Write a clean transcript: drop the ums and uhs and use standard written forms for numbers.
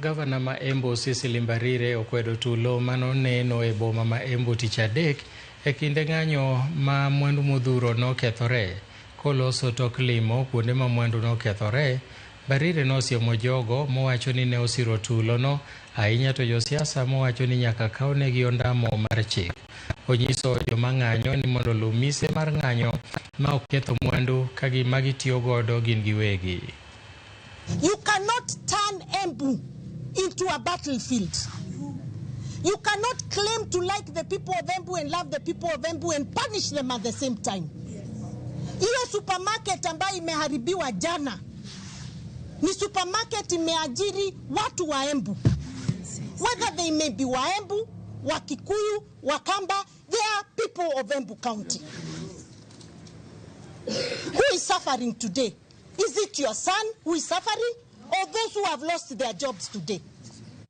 Gavana ma Embu Mbarire okwedo tulo manoneno e boma ma Embu tich adek e kinde ng'anyo ma mwandu modhuro nokethore. Koloso tok limo kuonde ma mwandu nokethore, Mbarire nosiemo jogo mowacho ni ne osiro tulo no, ahinya to josiasa mowacho ni nyaka kawnegi ondamo mar chik. Onyiso joma ng'anyo ni mondo luw mise mar ng'anyo ma oketho mwandu magitiyo godo gin giwegi. You cannot turn Embu into a battlefield. You cannot claim to like the people of Embu and love the people of Embu and punish them at the same time. Hiyo supermarket ambayo imeharibiwa jana ni supermarket imeajiri watu wa Embu. Whether they may be wa Embu, wa Kikuyu, wa Kamba, they are people of Embu County. Who is suffering today? Is it your son who is suffering, or those who have lost their jobs today?